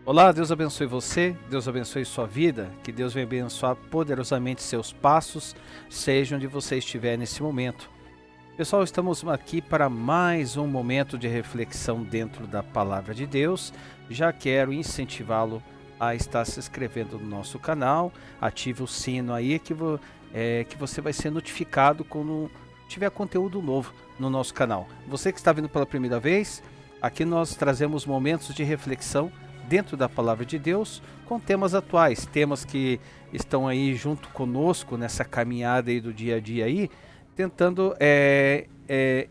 Olá, Deus abençoe você, Deus abençoe sua vida, que Deus venha abençoar poderosamente seus passos, seja onde você estiver nesse momento. Pessoal, estamos aqui para mais um momento de reflexão dentro da Palavra de Deus. Já quero incentivá-lo a estar se inscrevendo no nosso canal, ative o sino aí que você vai ser notificado quando tiver conteúdo novo no nosso canal. Você que está vindo pela primeira vez, aqui nós trazemos momentos de reflexão dentro da Palavra de Deus, com temas atuais, temas que estão aí junto conosco nessa caminhada aí do dia a dia aí, tentando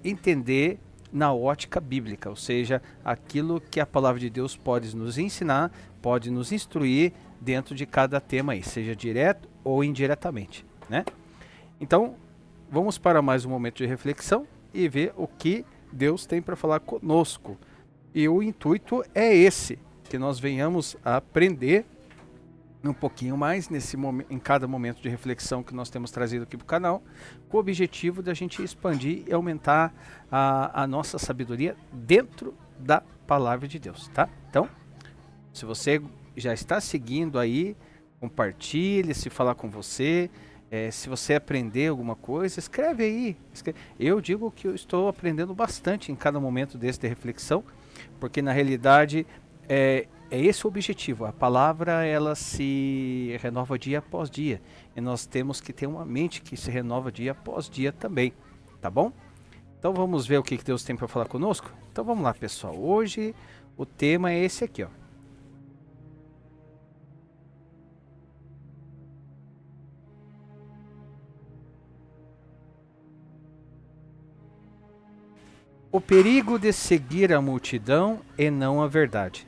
entender na ótica bíblica, ou seja, aquilo que a Palavra de Deus pode nos ensinar, pode nos instruir dentro de cada tema aí, seja direto ou indiretamente, né? Então, vamos para mais um momento de reflexão e ver o que Deus tem para falar conosco. E o intuito é esse, que nós venhamos a aprender um pouquinho mais em cada momento de reflexão que nós temos trazido aqui para o canal, com o objetivo da gente expandir e aumentar a nossa sabedoria dentro da Palavra de Deus, tá? Então, se você já está seguindo aí, compartilhe, se falar com você, se você aprender alguma coisa, escreve aí. Eu digo que eu estou aprendendo bastante em cada momento desse de reflexão, porque na realidade é esse o objetivo. A palavra ela se renova dia após dia e nós temos que ter uma mente que se renova dia após dia também, tá bom? Então vamos ver o que Deus tem para falar conosco? Então vamos lá, pessoal. Hoje o tema é esse aqui, ó. O perigo de seguir a multidão e não a verdade.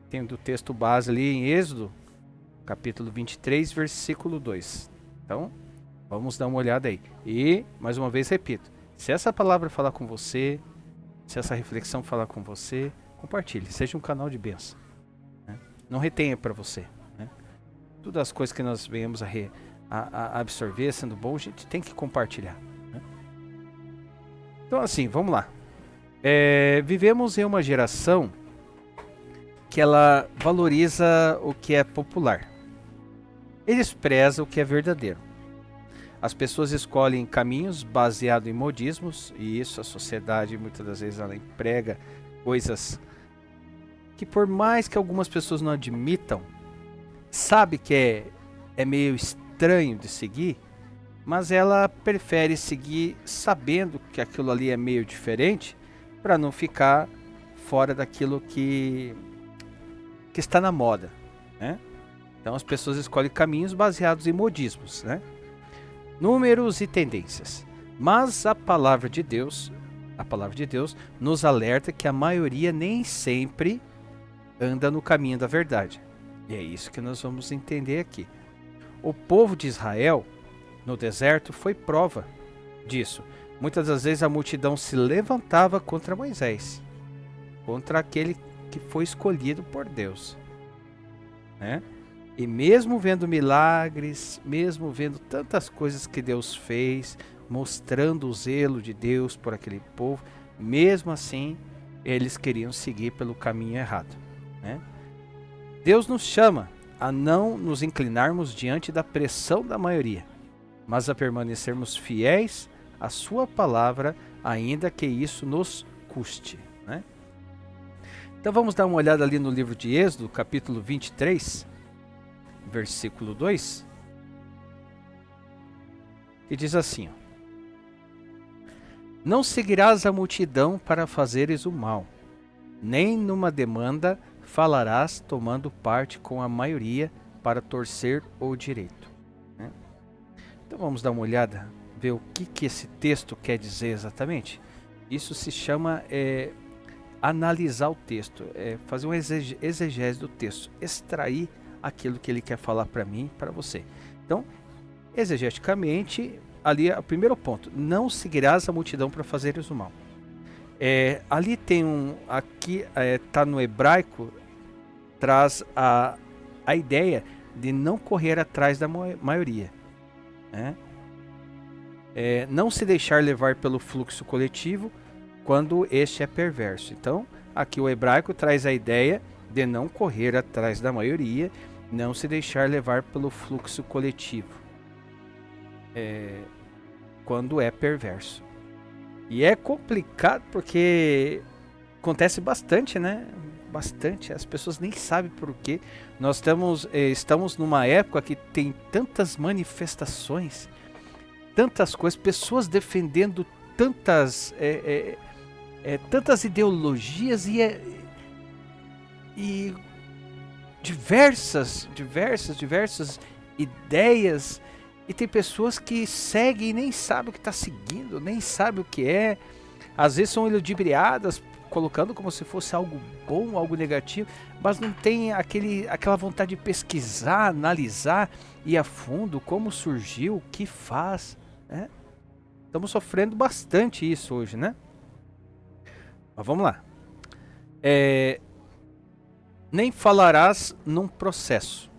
Tem do texto base ali em Êxodo, capítulo 23, versículo 2. Então, vamos dar uma olhada aí. E, mais uma vez, repito, se essa palavra falar com você, se essa reflexão falar com você, compartilhe, seja um canal de bênção, né? Não retenha para você, né? Todas as coisas que nós venhamos a absorver, sendo bom, a gente tem que compartilhar, né? Então, assim, vamos lá. Vivemos em uma geração que ela valoriza o que é popular. Eles prezam o que é verdadeiro. As pessoas escolhem caminhos baseados em modismos, e isso a sociedade muitas das vezes ela emprega coisas que por mais que algumas pessoas não admitam, sabe que é meio estranho de seguir, mas ela prefere seguir sabendo que aquilo ali é meio diferente para não ficar fora daquilo que está na moda, né? Então as pessoas escolhem caminhos baseados em modismos, né? Números e tendências. Mas a palavra de Deus nos alerta que a maioria nem sempre anda no caminho da verdade. E é isso que nós vamos entender aqui. O povo de Israel no deserto foi prova disso. Muitas das vezes a multidão se levantava contra Moisés, contra aquele que foi escolhido por Deus, né? E mesmo vendo milagres, mesmo vendo tantas coisas que Deus fez, mostrando o zelo de Deus por aquele povo, mesmo assim eles queriam seguir pelo caminho errado, né? Deus nos chama a não nos inclinarmos diante da pressão da maioria, mas a permanecermos fiéis à sua palavra, ainda que isso nos custe, né? Então vamos dar uma olhada ali no livro de Êxodo, capítulo 23, versículo 2. E diz assim, ó: Não seguirás a multidão para fazeres o mal, nem numa demanda falarás tomando parte com a maioria para torcer o direito, né? Então vamos dar uma olhada, ver o que esse texto quer dizer exatamente. Isso se chama analisar o texto, fazer uma exegese do texto, extrair aquilo que ele quer falar para mim e para você. Então, exegeticamente, ali é o primeiro ponto: não seguirás a multidão para fazeres o mal. Ali tem aqui está no hebraico, traz a ideia de não correr atrás da maioria, né? Não se deixar levar pelo fluxo coletivo quando este é perverso. Então, aqui o hebraico traz a ideia de não correr atrás da maioria, não se deixar levar pelo fluxo coletivo, quando é perverso. E é complicado porque acontece bastante, né? Bastante, as pessoas nem sabem por quê. Nós estamos numa época que tem tantas manifestações, tantas coisas, pessoas defendendo tantas ideologias e diversas ideias, e tem pessoas que seguem e nem sabem o que está seguindo, nem sabem o que é. Às vezes são ludibriadas, colocando como se fosse algo bom, algo negativo, mas não tem aquela vontade de pesquisar, analisar, ir a fundo, como surgiu, o que faz, né? Estamos sofrendo bastante isso hoje, né? Mas vamos lá. Nem falarás num processo,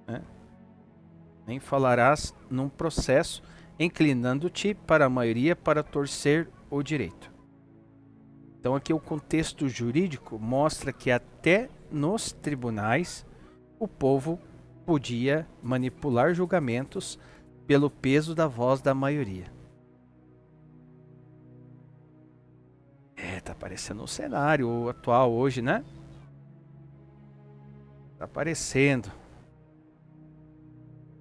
né? Nem falarás num processo, inclinando-te para a maioria para torcer o direito. Então aqui o contexto jurídico mostra que até nos tribunais o povo podia manipular julgamentos pelo peso da voz da maioria. Tá aparecendo um cenário atual hoje, né? Tá aparecendo.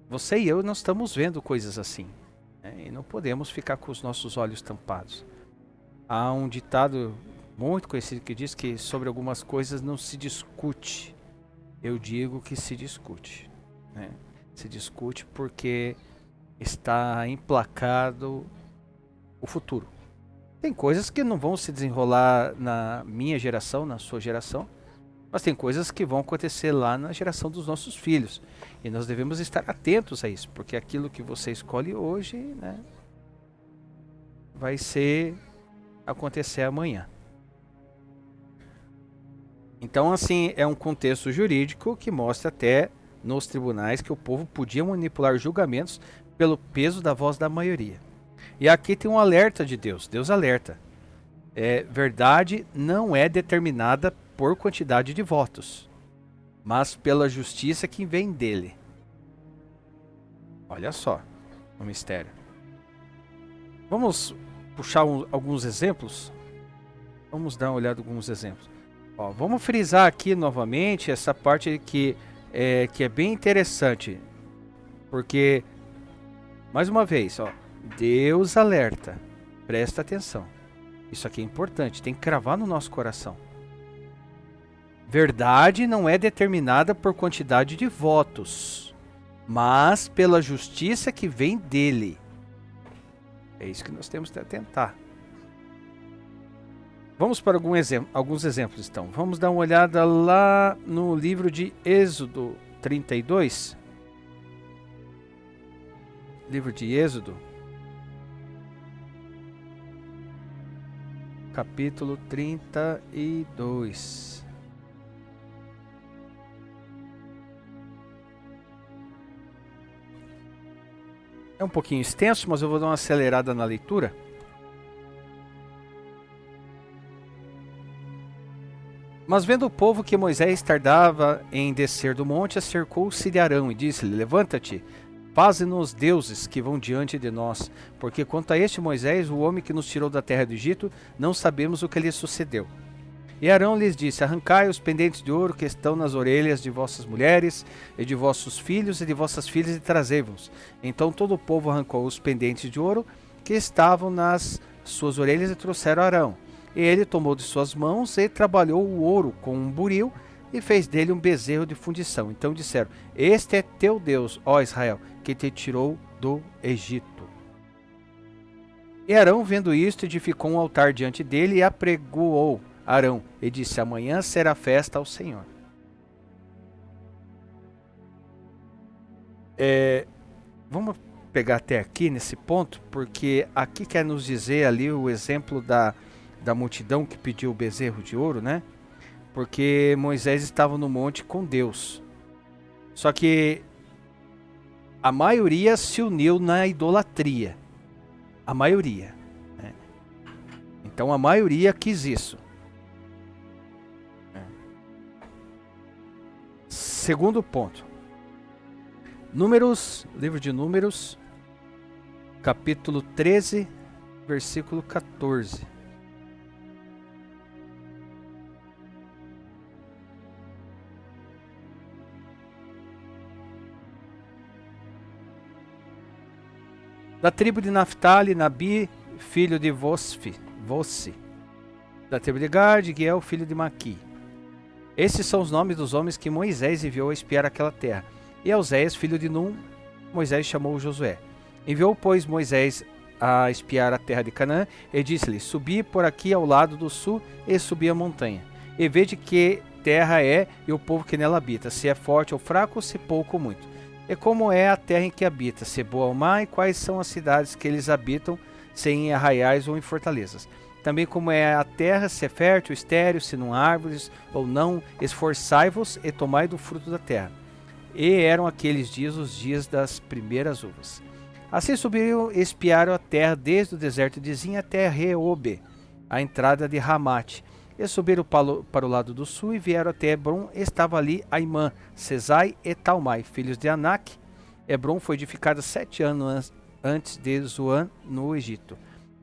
Você e eu, nós estamos vendo coisas assim, né? E não podemos ficar com os nossos olhos tampados. Há um ditado muito conhecido que diz que sobre algumas coisas não se discute. Eu digo que se discute, né? Se discute porque está emplacado o futuro. Tem coisas que não vão se desenrolar na minha geração, na sua geração, mas tem coisas que vão acontecer lá na geração dos nossos filhos. E nós devemos estar atentos a isso, porque aquilo que você escolhe hoje, né, vai acontecer amanhã. Então, assim, é um contexto jurídico que mostra até nos tribunais que o povo podia manipular julgamentos pelo peso da voz da maioria. E aqui tem um alerta de Deus. Deus alerta. Verdade não é determinada por quantidade de votos, mas pela justiça que vem dele. Olha só o mistério. Vamos puxar alguns exemplos? Vamos dar uma olhada em alguns exemplos. Ó, vamos frisar aqui novamente essa parte que é bem interessante. Porque, mais uma vez, ó, Deus alerta. Presta atenção. Isso aqui é importante, tem que cravar no nosso coração. Verdade não é determinada por quantidade de votos, mas pela justiça que vem dele. É isso que nós temos que atentar. Vamos para alguns exemplos, então. Vamos dar uma olhada lá no livro de Êxodo 32. Livro de Êxodo, capítulo 32. É um pouquinho extenso, mas eu vou dar uma acelerada na leitura. Mas vendo o povo que Moisés tardava em descer do monte, acercou-se de Arão e disse-lhe: Levanta-te, faze-nos deuses que vão diante de nós, porque quanto a este Moisés, o homem que nos tirou da terra do Egito, não sabemos o que lhe sucedeu. E Arão lhes disse: Arrancai os pendentes de ouro que estão nas orelhas de vossas mulheres, e de vossos filhos e de vossas filhas, e trazei-vos. Então todo o povo arrancou os pendentes de ouro que estavam nas suas orelhas e trouxeram a Arão. E ele tomou de suas mãos e trabalhou o ouro com um buril e fez dele um bezerro de fundição. Então disseram: Este é teu Deus, ó Israel, que te tirou do Egito. E Arão, vendo isto, edificou um altar diante dele e apregoou Arão e disse: Amanhã será festa ao Senhor. Vamos pegar até aqui nesse ponto, porque aqui quer nos dizer ali o exemplo da multidão que pediu o bezerro de ouro, né? Porque Moisés estava no monte com Deus. Só que a maioria se uniu na idolatria. A maioria, né? Então a maioria quis isso. Segundo ponto. Números, livro de Números, capítulo 13, versículo 14. Da tribo de Naphtali, Nabi, filho de Vossi. Da tribo de Gad, Giel, filho de Maqui. Esses são os nomes dos homens que Moisés enviou a espiar aquela terra. E Oséias, filho de Num, Moisés chamou Josué. Enviou, pois, Moisés a espiar a terra de Canaã, e disse-lhe: Subi por aqui ao lado do sul, e subi a montanha. E vede que terra é, e o povo que nela habita, se é forte ou fraco, se pouco ou muito. E como é a terra em que habita, se boa ou má, e quais são as cidades que eles habitam, se em arraiais ou em fortalezas. Também como é a terra, se é fértil, estéril, se não há árvores ou não, esforçai-vos e tomai do fruto da terra. E eram aqueles dias os dias das primeiras uvas. Assim subiram e espiaram a terra desde o deserto de Zin até Reobe, a entrada de Ramate. E subiram para o lado do sul e vieram até Hebron. Estava ali Aimã, Sesai e Talmai, filhos de Anak. Hebron foi edificada 7 anos antes de Zoan, no Egito.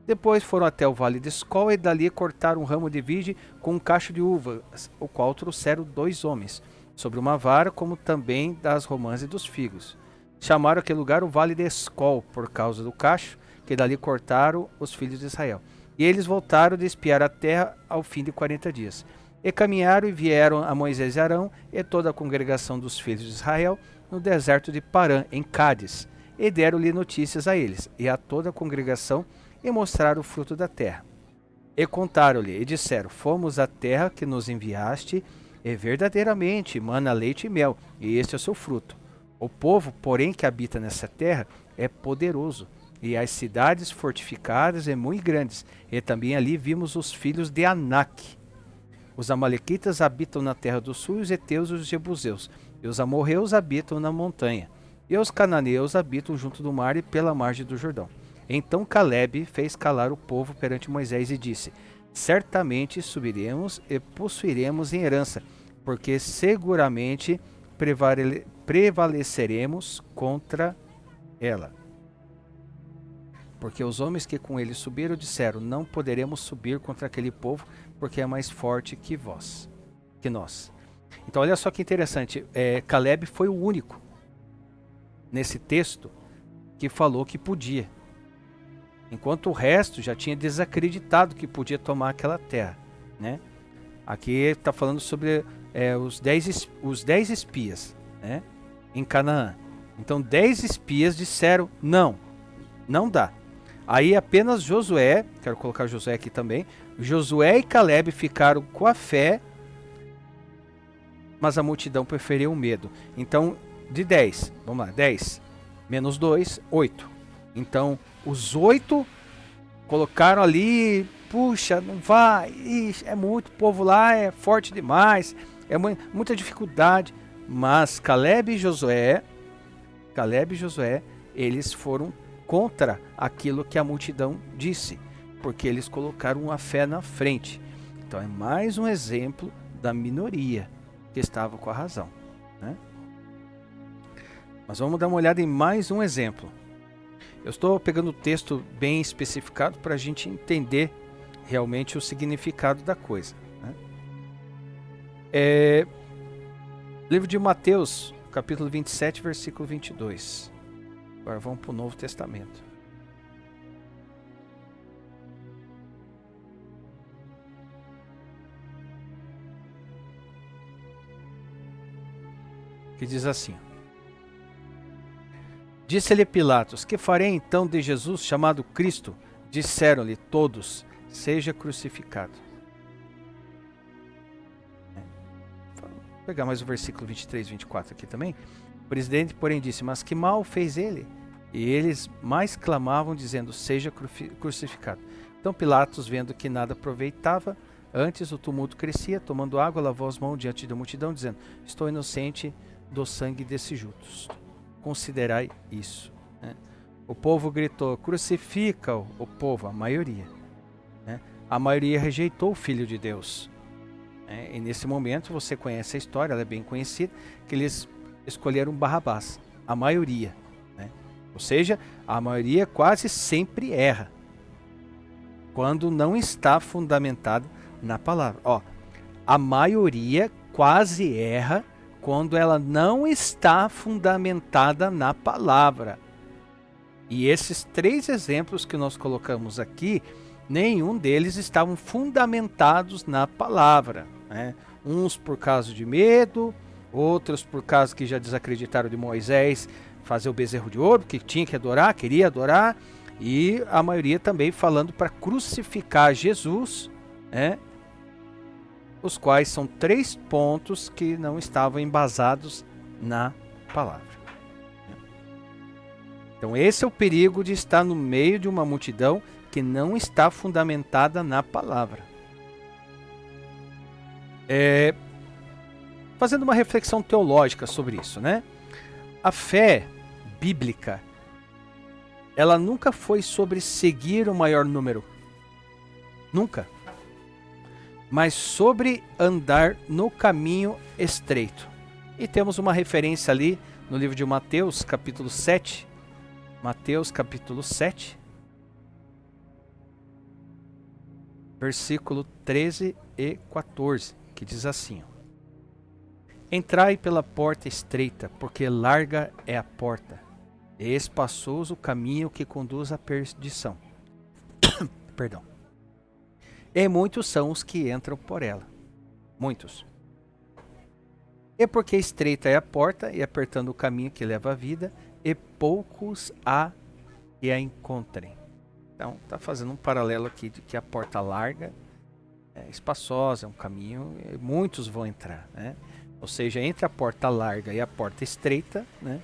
Depois foram até o vale de Escol e dali cortaram um ramo de vide com um cacho de uvas, o qual trouxeram 2 homens, sobre uma vara, como também das romãs e dos figos. Chamaram aquele lugar o vale de Escol, por causa do cacho, que dali cortaram os filhos de Israel. E eles voltaram de espiar a terra ao fim de 40 dias. E caminharam e vieram a Moisés e Arão e toda a congregação dos filhos de Israel no deserto de Parã, em Cádiz. E deram-lhe notícias a eles e a toda a congregação, e mostraram o fruto da terra. E contaram-lhe e disseram: Fomos à terra que nos enviaste, e verdadeiramente mana leite e mel, e este é o seu fruto. O povo, porém, que habita nessa terra é poderoso, e as cidades fortificadas e muito grandes, e também ali vimos os filhos de Anak. Os amalequitas habitam na terra do sul, os heteus e os jebuseus, e os amorreus habitam na montanha, e os cananeus habitam junto do mar e pela margem do Jordão. Então Calebe fez calar o povo perante Moisés e disse: Certamente subiremos e possuiremos em herança, porque seguramente prevaleceremos contra ela. Porque os homens que com ele subiram disseram: Não poderemos subir contra aquele povo, porque é mais forte que nós. Então olha só que interessante, Calebe foi o único nesse texto que falou que podia, enquanto o resto já tinha desacreditado que podia tomar aquela terra, né? Aqui está falando sobre os 10 espias, né, em Canaã. Então 10 espias disseram: não dá. Aí apenas Josué, quero colocar Josué aqui também, Josué e Calebe ficaram com a fé, mas a multidão preferiu o medo. Então de 10, vamos lá, 10 menos 2, 8. Então os 8 colocaram ali: puxa, não vai, ixi, é muito povo lá, é forte demais, é muita dificuldade. Mas Calebe e Josué, eles foram contra aquilo que a multidão disse, porque eles colocaram a fé na frente. Então é mais um exemplo da minoria que estava com a razão, né? Mas vamos dar uma olhada em mais um exemplo. Eu estou pegando o texto bem especificado para a gente entender realmente o significado da coisa, né? Livro de Mateus, capítulo 27, versículo 22. Agora vamos para o Novo Testamento. Que diz assim: Disse-lhe Pilatos: Que farei então de Jesus chamado Cristo? Disseram-lhe todos: Seja crucificado. Vou pegar mais o versículo 23 e 24 aqui também. O presidente, porém, disse: Mas que mal fez ele? E eles mais clamavam, dizendo: Seja crucificado. Então Pilatos, vendo que nada aproveitava, antes o tumulto crescia, tomando água, lavou as mãos diante da multidão, dizendo: Estou inocente do sangue desses justos. Considerai isso, né? O povo gritou: Crucifica-o. O povo, a maioria, né? A maioria rejeitou o Filho de Deus. E nesse momento você conhece a história, ela é bem conhecida, que eles escolheram Barrabás, a maioria. Né? Ou seja, a maioria quase sempre erra, quando não está fundamentada na palavra. A maioria quase erra quando ela não está fundamentada na palavra. E esses 3 exemplos que nós colocamos aqui, nenhum deles estavam fundamentados na palavra. Né? Uns por causa de medo, outros por causa que já desacreditaram de Moisés fazer o bezerro de ouro, que tinha que adorar, queria adorar, e a maioria também falando para crucificar Jesus, né? Os quais são 3 pontos que não estavam embasados na palavra. Então esse é o perigo de estar no meio de uma multidão que não está fundamentada na palavra. Fazendo uma reflexão teológica sobre isso, né? A fé bíblica, ela nunca foi sobre seguir o maior número. Nunca. Mas sobre andar no caminho estreito. E temos uma referência ali no livro de Mateus, capítulo 7. Mateus, capítulo 7. Versículo 13 e 14, que diz assim: Entrai pela porta estreita, porque larga é a porta, e espaçoso o caminho que conduz à perdição. Perdão. E muitos são os que entram por ela. Muitos. E porque estreita é a porta, e apertando o caminho que leva à vida, e poucos há que a encontrem. Então, está fazendo um paralelo aqui de que a porta larga, é espaçosa, é um caminho, e muitos vão entrar. Né? Ou seja, entre a porta larga e a porta estreita, né,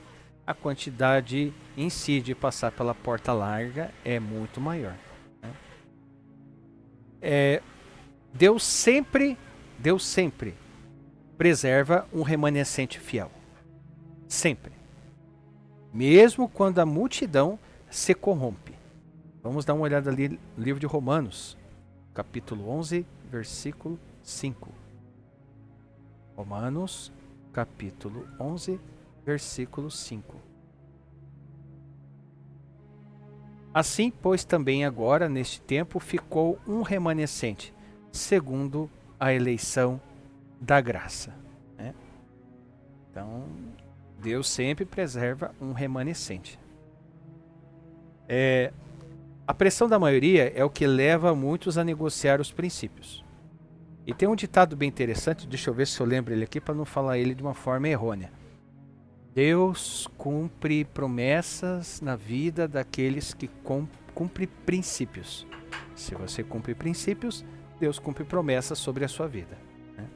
a quantidade em si de passar pela porta larga é muito maior. Né? Deus sempre preserva um remanescente fiel. Sempre. Mesmo quando a multidão se corrompe. Vamos dar uma olhada ali no livro de Romanos, capítulo 11, versículo 5. Romanos, capítulo 11, versículo 5. Assim, pois, também agora, neste tempo, ficou um remanescente, segundo a eleição da graça. Né? Então, Deus sempre preserva um remanescente. A pressão da maioria é o que leva muitos a negociar os princípios. E tem um ditado bem interessante, deixa eu ver se eu lembro ele aqui para não falar ele de uma forma errônea. Deus cumpre promessas na vida daqueles que cumprem princípios. Se você cumpre princípios, Deus cumpre promessas sobre a sua vida. Né?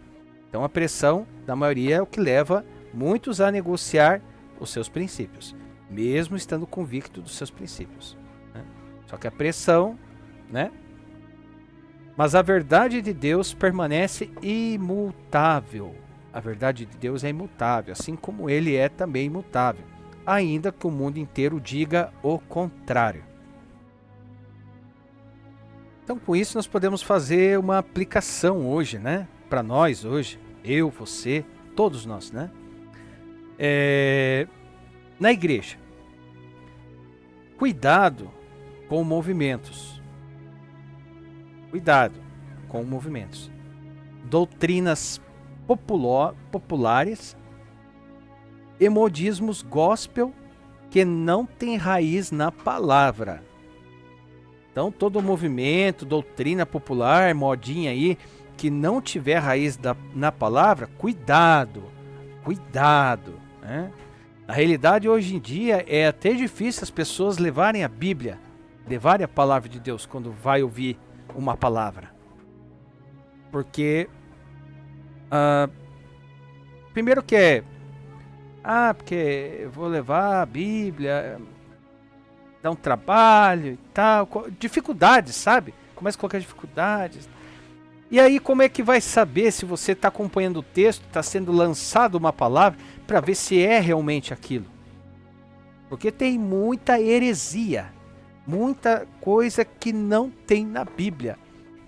Então a pressão da maioria é o que leva muitos a negociar os seus princípios, mesmo estando convicto dos seus princípios. Né? Só que a pressão, né? Mas a verdade de Deus permanece imutável. A verdade de Deus é imutável, assim como ele é também imutável, ainda que o mundo inteiro diga o contrário. Então, com isso, nós podemos fazer uma aplicação hoje, né? Para nós hoje, eu, você, todos nós, né? Na igreja. Cuidado com movimentos. Cuidado com movimentos. Doutrinas populares e modismos gospel que não tem raiz na palavra. Então, todo movimento, doutrina popular, modinha aí, que não tiver raiz na palavra, cuidado. Né? Na realidade, hoje em dia, é até difícil as pessoas levarem a Bíblia, levarem a palavra de Deus quando vai ouvir uma palavra. Porque, primeiro que porque eu vou levar a Bíblia, dá um trabalho e tal, dificuldades, sabe? Começa a colocar dificuldades. E aí como é que vai saber se você está acompanhando o texto, está sendo lançado uma palavra, para ver se é realmente aquilo? Porque tem muita heresia, muita coisa que não tem na Bíblia.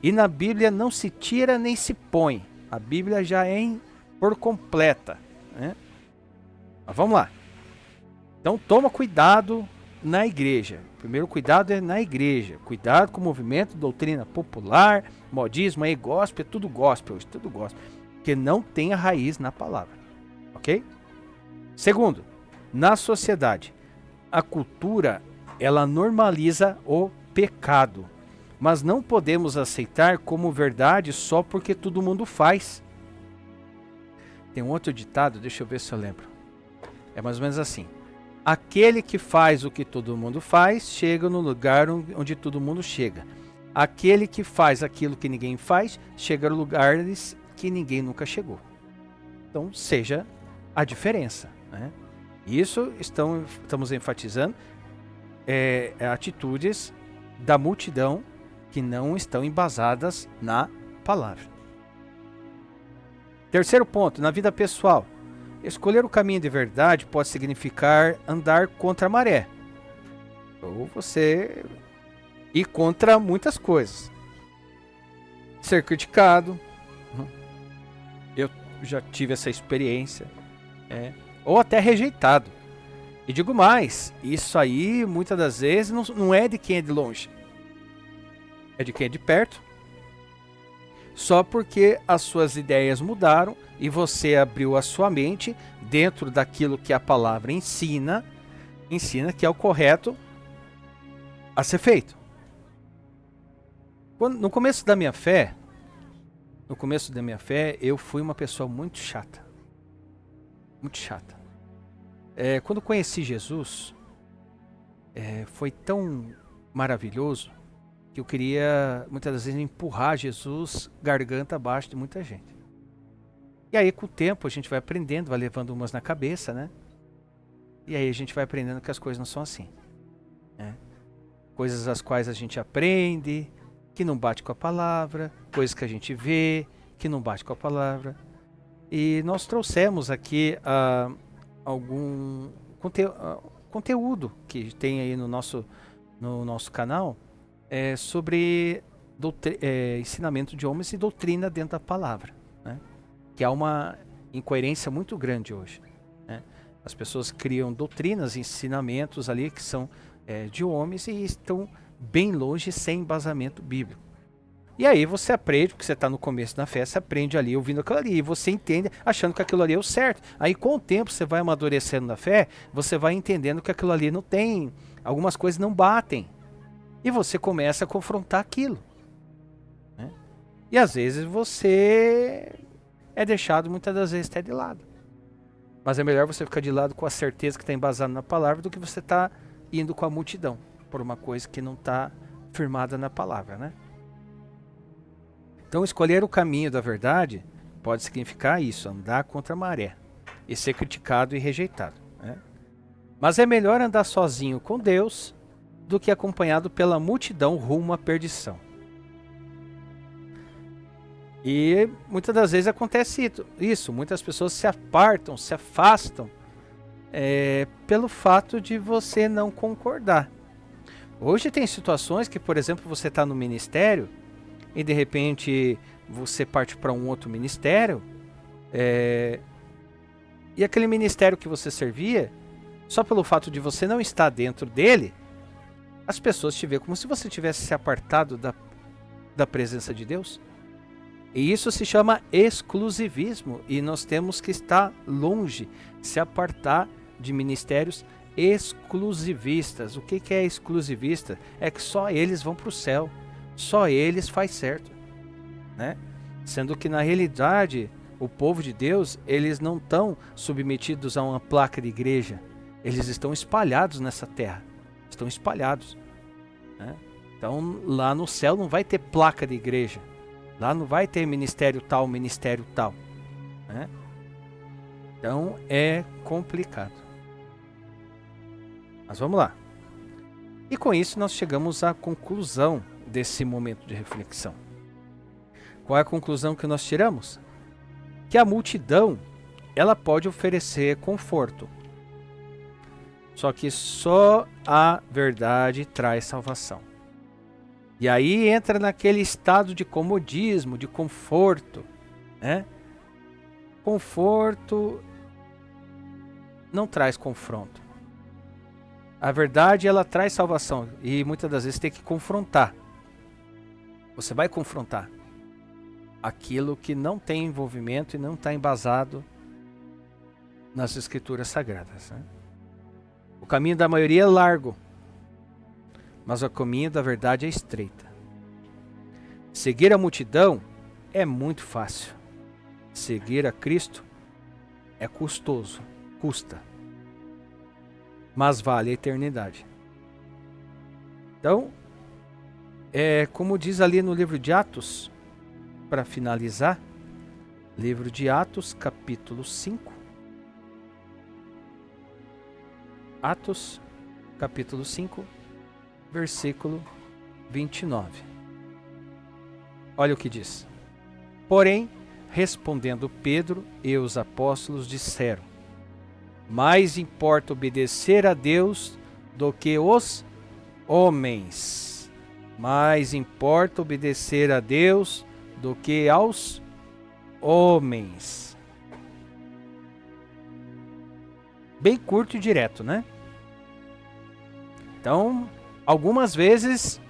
E na Bíblia não se tira nem se põe. A Bíblia já é por completa, né? Mas vamos lá. Então toma cuidado na igreja. O primeiro cuidado é na igreja. Cuidado com o movimento, doutrina popular, modismo, aí gospel, é tudo gospel hoje, tudo gospel. Que não tem a raiz na palavra. Ok? Segundo, na sociedade, a cultura, ela normaliza o pecado. Mas não podemos aceitar como verdade só porque todo mundo faz. Tem um outro ditado, deixa eu ver se eu lembro. É mais ou menos assim. Aquele que faz o que todo mundo faz, chega no lugar onde todo mundo chega. Aquele que faz aquilo que ninguém faz, chega a lugares que ninguém nunca chegou. Então, seja a diferença, né? Isso estamos enfatizando atitudes da multidão que não estão embasadas na palavra. Terceiro ponto, na vida pessoal. Escolher o caminho de verdade pode significar andar contra a maré. Ou você ir contra muitas coisas. Ser criticado. Eu já tive essa experiência. Ou até rejeitado. E digo mais, isso aí muitas das vezes não é de quem é de longe. É de quem é de perto. Só porque as suas ideias mudaram e você abriu a sua mente dentro daquilo que a palavra ensina que é o correto a ser feito. No começo da minha fé, eu fui uma pessoa muito chata. Muito chata. Quando conheci Jesus, foi tão maravilhoso que eu queria, muitas das vezes, empurrar Jesus garganta abaixo de muita gente. E aí, com o tempo, a gente vai aprendendo, vai levando umas na cabeça, né? E aí a gente vai aprendendo que as coisas não são assim, né? Coisas as quais a gente aprende, que não bate com a palavra, coisas que a gente vê, que não bate com a palavra. E nós trouxemos aqui algum conteúdo que tem aí no nosso canal sobre ensinamento de homens e doutrina dentro da palavra, né? Que há uma incoerência muito grande hoje, né? As pessoas criam doutrinas, ensinamentos ali que são de homens e estão bem longe, sem embasamento bíblico. E aí você aprende, porque você está no começo da fé, você aprende ali ouvindo aquilo ali, e você entende achando que aquilo ali é o certo. Aí com o tempo você vai amadurecendo na fé, você vai entendendo que aquilo ali não tem, algumas coisas não batem. E você começa a confrontar aquilo, né? E às vezes você é deixado muitas das vezes até de lado. Mas é melhor você ficar de lado com a certeza que está embasado na palavra do que você está indo com a multidão por uma coisa que não está firmada na palavra, né? Então escolher o caminho da verdade pode significar isso, andar contra a maré e ser criticado e rejeitado, né? Mas é melhor andar sozinho com Deus do que acompanhado pela multidão rumo à perdição. E muitas das vezes acontece isso. Muitas pessoas se apartam, se afastam pelo fato de você não concordar. Hoje tem situações que, por exemplo, você está no ministério e de repente você parte para um outro ministério e aquele ministério que você servia, só pelo fato de você não estar dentro dele, as pessoas te veem como se você tivesse se apartado da presença de Deus. E isso se chama exclusivismo. E nós temos que estar longe, se apartar de ministérios exclusivistas. O que é exclusivista? É que só eles vão para o céu. Só eles faz certo, né? Sendo que na realidade, o povo de Deus, eles não estão submetidos a uma placa de igreja. Eles estão espalhados nessa terra. Estão espalhados, né? Então lá no céu não vai ter placa de igreja. Lá não vai ter ministério tal, né? Então é complicado. Mas vamos lá. E com isso nós chegamos à conclusão desse momento de reflexão. Qual é a conclusão que nós tiramos? Que a multidão, ela pode oferecer conforto. Só que só a verdade traz salvação. E aí entra naquele estado de comodismo, de conforto, né? Conforto não traz confronto. A verdade, ela traz salvação. E muitas das vezes tem que confrontar. Você vai confrontar aquilo que não tem envolvimento e não está embasado nas escrituras sagradas, né? O caminho da maioria é largo, mas o caminho da verdade é estreita. Seguir a multidão é muito fácil. Seguir a Cristo é custoso, custa, mas vale a eternidade. Então, como diz ali no livro de Atos, para finalizar, livro de Atos, capítulo 5. Atos, capítulo 5, versículo 29. Olha o que diz. Porém, respondendo Pedro e os apóstolos disseram: mais importa obedecer a Deus do que os homens. Mais importa obedecer a Deus do que aos homens. Bem curto e direto, né? Então, algumas vezes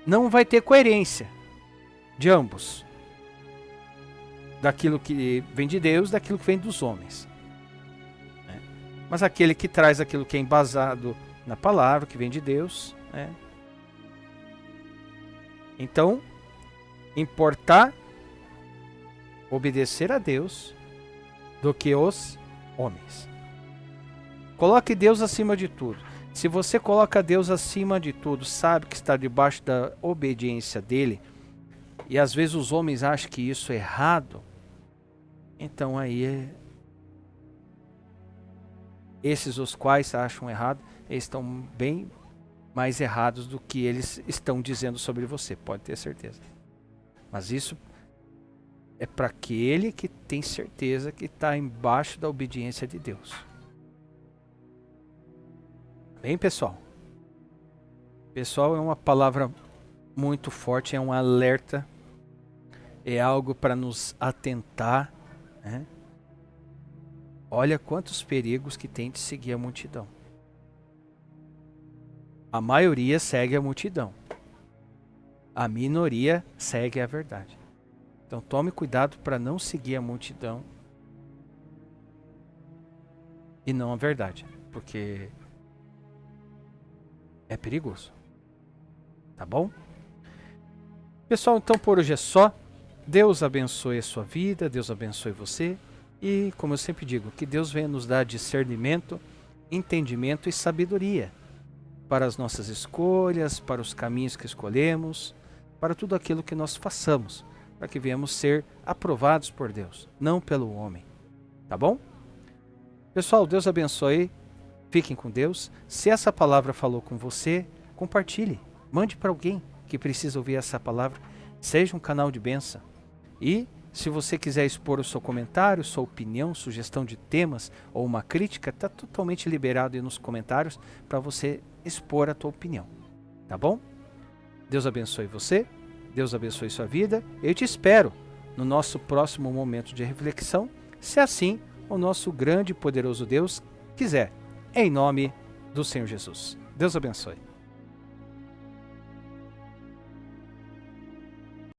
não vai ter coerência de ambos. Daquilo que vem de Deus, daquilo que vem dos homens. Mas aquele que traz aquilo que é embasado na palavra, que vem de Deus, né? Então, importar obedecer a Deus do que os homens. Coloque Deus acima de tudo. Se você coloca Deus acima de tudo, sabe que está debaixo da obediência dele, e às vezes os homens acham que isso é errado, então aí esses os quais acham errado, eles estão bem mais errados do que eles estão dizendo sobre você, pode ter certeza. Mas isso é para aquele que tem certeza que está embaixo da obediência de Deus. Bem, pessoal? Pessoal, é uma palavra muito forte, é um alerta, é algo para nos atentar, né? Olha quantos perigos que tem de seguir a multidão. A maioria segue a multidão. A minoria segue a verdade. Então tome cuidado para não seguir a multidão e não a verdade, porque é perigoso. Tá bom? Pessoal, então por hoje é só. Deus abençoe a sua vida, Deus abençoe você. E, como eu sempre digo, que Deus venha nos dar discernimento, entendimento e sabedoria para as nossas escolhas, para os caminhos que escolhemos, para tudo aquilo que nós façamos, para que venhamos ser aprovados por Deus, não pelo homem. Tá bom? Pessoal, Deus abençoe. Fiquem com Deus. Se essa palavra falou com você, compartilhe. Mande para alguém que precisa ouvir essa palavra. Seja um canal de bênção. E se você quiser expor o seu comentário, sua opinião, sugestão de temas ou uma crítica, está totalmente liberado aí nos comentários para você expor a tua opinião. Tá bom? Deus abençoe você. Deus abençoe sua vida. Eu te espero no nosso próximo momento de reflexão, se assim o nosso grande e poderoso Deus quiser. Em nome do Senhor Jesus. Deus abençoe.